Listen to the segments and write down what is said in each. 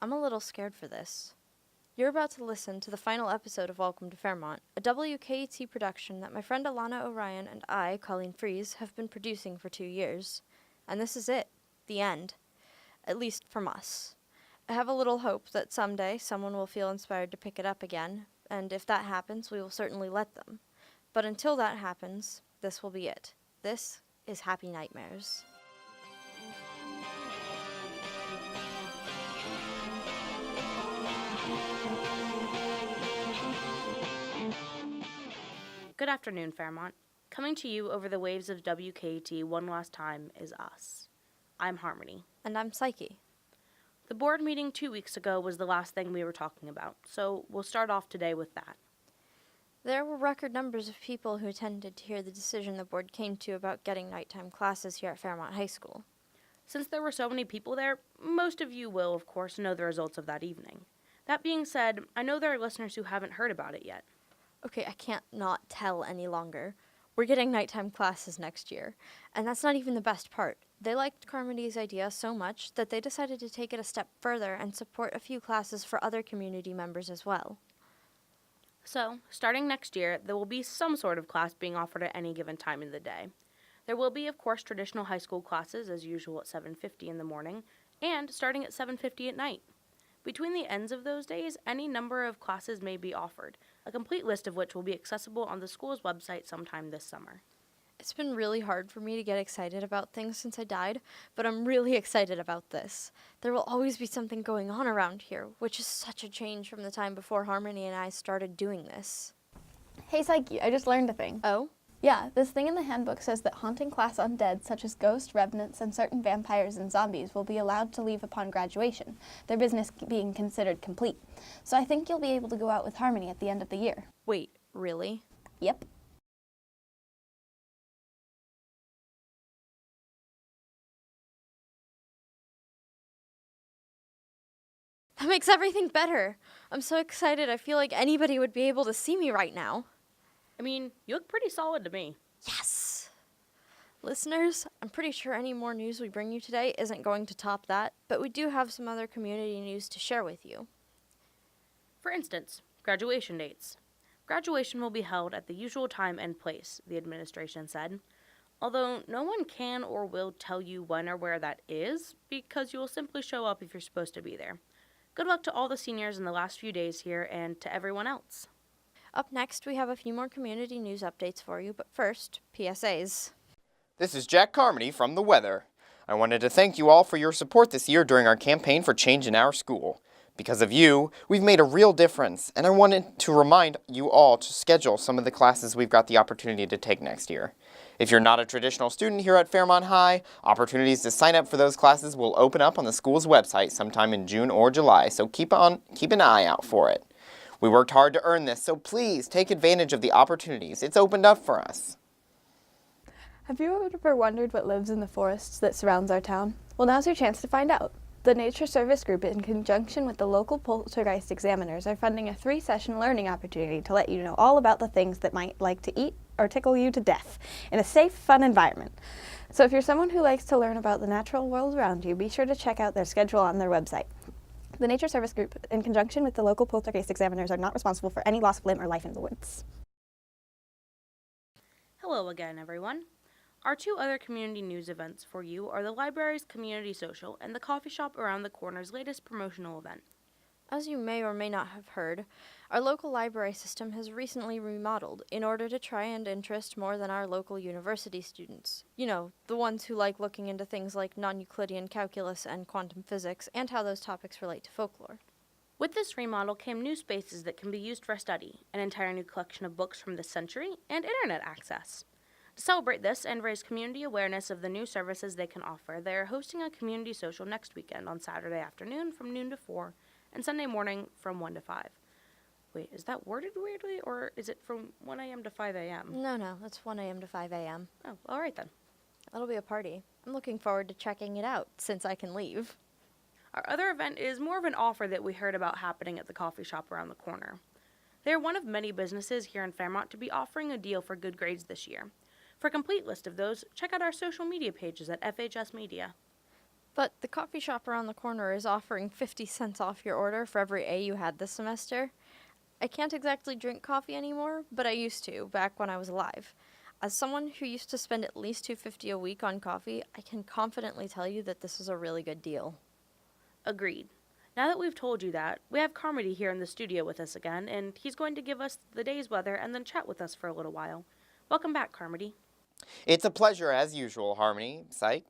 I'm a little scared for this. You're about to listen to the final episode of Welcome to Fairmont, a WKET production that my friend Alana O'Ryan and I, Colleen Freeze, have been producing for 2 years. And this is it. The end. At least from us. I have a little hope that someday someone will feel inspired to pick it up again, and if that happens, we will certainly let them. But until that happens, this will be it. This is Happy Nightmares. Good afternoon, Fairmont. Coming to you over the waves of WKET one last time is us. I'm Harmony. And I'm Psyche. The board meeting 2 weeks ago was the last thing we were talking about, so we'll start off today with that. There were record numbers of people who attended to hear the decision the board came to about getting nighttime classes here at Fairmont High School. Since there were so many people there, most of you will, of course, know the results of that evening. That being said, I know there are listeners who haven't heard about it yet. Okay, I can't not tell any longer. We're getting nighttime classes next year, and that's not even the best part. They liked Carmody's idea so much that they decided to take it a step further and support a few classes for other community members as well. So, starting next year, there will be some sort of class being offered at any given time in the day. There will be, of course, traditional high school classes, as usual at 7:50 in the morning, and starting at 7:50 at night. Between the ends of those days, any number of classes may be offered, a complete list of which will be accessible on the school's website sometime this summer. It's been really hard for me to get excited about things since I died, but I'm really excited about this. There will always be something going on around here, which is such a change from the time before Harmony and I started doing this. Hey Psyche, I just learned a thing. Oh? Yeah, this thing in the handbook says that haunting class undead, such as ghosts, revenants, and certain vampires and zombies, will be allowed to leave upon graduation, their business being considered complete. So I think you'll be able to go out with Harmony at the end of the year. Wait, really? Yep. That makes everything better. I'm so excited I feel like anybody would be able to see me right now. I mean, you look pretty solid to me. Yes! Listeners, I'm pretty sure any more news we bring you today isn't going to top that, but we do have some other community news to share with you. For instance, graduation dates. Graduation will be held at the usual time and place, the administration said, although no one can or will tell you when or where that is, because you will simply show up if you're supposed to be there. Good luck to all the seniors in the last few days here and to everyone else. Up next, we have a few more community news updates for you, but first, PSAs. This is Jack Carmody from The Weather. I wanted to thank you all for your support this year during our campaign for change in our school. Because of you, we've made a real difference, and I wanted to remind you all to schedule some of the classes we've got the opportunity to take next year. If you're not a traditional student here at Fairmont High, opportunities to sign up for those classes will open up on the school's website sometime in June or July, so keep an eye out for it. We worked hard to earn this, so please take advantage of the opportunities it's opened up for us. Have you ever wondered what lives in the forests that surrounds our town? Well, now's your chance to find out. The Nature Service Group, in conjunction with the local poltergeist examiners, are funding a 3-session learning opportunity to let you know all about the things that might like to eat or tickle you to death in a safe, fun environment. So if you're someone who likes to learn about the natural world around you, be sure to check out their schedule on their website. The Nature Service Group, in conjunction with the local poltergeist examiners, are not responsible for any loss of limb or life in the woods. Hello again, everyone. Our 2 other community news events for you are the library's community social and the coffee shop around the corner's latest promotional event. As you may or may not have heard, our local library system has recently remodeled in order to try and interest more than our local university students. You know, the ones who like looking into things like non-Euclidean calculus and quantum physics and how those topics relate to folklore. With this remodel came new spaces that can be used for study, an entire new collection of books from this century, and internet access. To celebrate this and raise community awareness of the new services they can offer, they are hosting a community social next weekend on Saturday afternoon from noon to 4 and Sunday morning from 1 to 5. Wait, is that worded weirdly, or is it from 1 a.m. to 5 a.m.? No, that's 1 a.m. to 5 a.m. Oh, all right then. That'll be a party. I'm looking forward to checking it out, since I can leave. Our other event is more of an offer that we heard about happening at the coffee shop around the corner. They are one of many businesses here in Fairmont to be offering a deal for good grades this year. For a complete list of those, check out our social media pages at FHS Media. But the coffee shop around the corner is offering 50 cents off your order for every A you had this semester. I can't exactly drink coffee anymore, but I used to, back when I was alive. As someone who used to spend at least $2.50 a week on coffee, I can confidently tell you that this is a really good deal. Agreed. Now that we've told you that, we have Carmody here in the studio with us again, and he's going to give us the day's weather and then chat with us for a little while. Welcome back, Carmody. It's a pleasure as usual, Harmony, Psyche.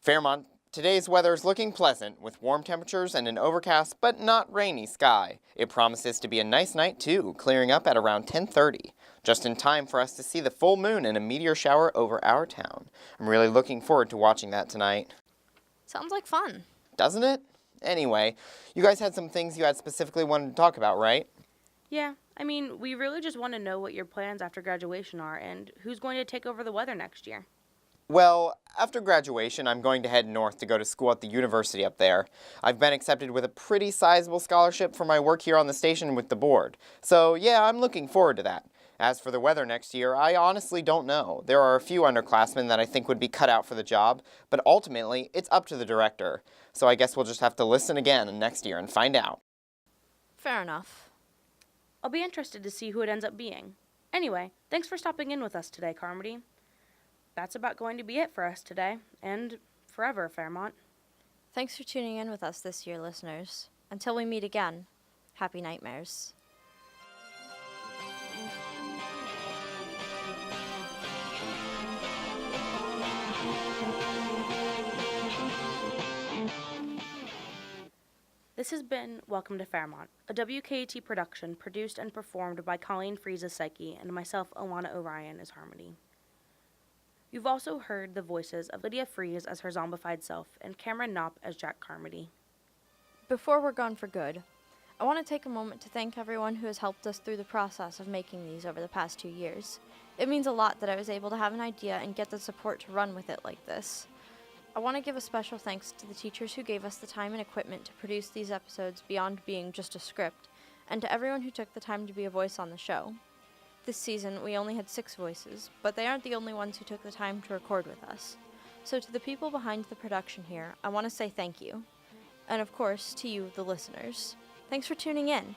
Fairmont, today's weather is looking pleasant with warm temperatures and an overcast but not rainy sky. It promises to be a nice night too, clearing up at around 10:30, just in time for us to see the full moon and a meteor shower over our town. I'm really looking forward to watching that tonight. Sounds like fun. Doesn't it? Anyway, you guys had some things you had specifically wanted to talk about, right? Yeah, we really just want to know what your plans after graduation are and who's going to take over the weather next year. Well, after graduation, I'm going to head north to go to school at the university up there. I've been accepted with a pretty sizable scholarship for my work here on the station with the board. So, yeah, I'm looking forward to that. As for the weather next year, I honestly don't know. There are a few underclassmen that I think would be cut out for the job, but ultimately, it's up to the director. So I guess we'll just have to listen again next year and find out. Fair enough. I'll be interested to see who it ends up being. Anyway, thanks for stopping in with us today, Carmody. That's about going to be it for us today, and forever, Fairmont. Thanks for tuning in with us this year, listeners. Until we meet again, happy nightmares. This has been Welcome to Fairmont, a WKET production produced and performed by Colleen Freeze as Psyche and myself, Alana O'Ryan, as Harmony. You've also heard the voices of Lydia Freeze as her zombified self and Cameron Knopp as Jack Carmody. Before we're gone for good, I want to take a moment to thank everyone who has helped us through the process of making these over the past 2 years. It means a lot that I was able to have an idea and get the support to run with it like this. I want to give a special thanks to the teachers who gave us the time and equipment to produce these episodes beyond being just a script, and to everyone who took the time to be a voice on the show. This season, we only had 6 voices, but they aren't the only ones who took the time to record with us. So to the people behind the production here, I want to say thank you. And of course, to you, the listeners. Thanks for tuning in.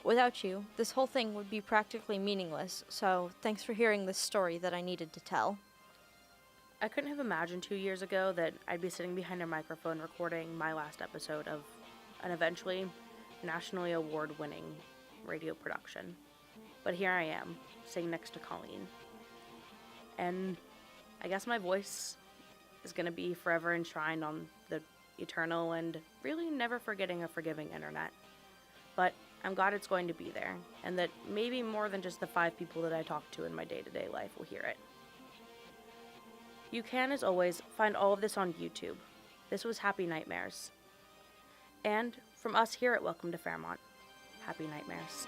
Without you, this whole thing would be practically meaningless, so thanks for hearing this story that I needed to tell. I couldn't have imagined 2 years ago that I'd be sitting behind a microphone recording my last episode of an eventually nationally award-winning radio production. But here I am, sitting next to Colleen. And I guess my voice is going to be forever enshrined on the eternal and really never forgetting or forgiving internet. But I'm glad it's going to be there, and that maybe more than just the 5 people that I talk to in my day-to-day life will hear it. You can, as always, find all of this on YouTube. This was Happy Nightmares. And from us here at Welcome to Fairmont, Happy Nightmares.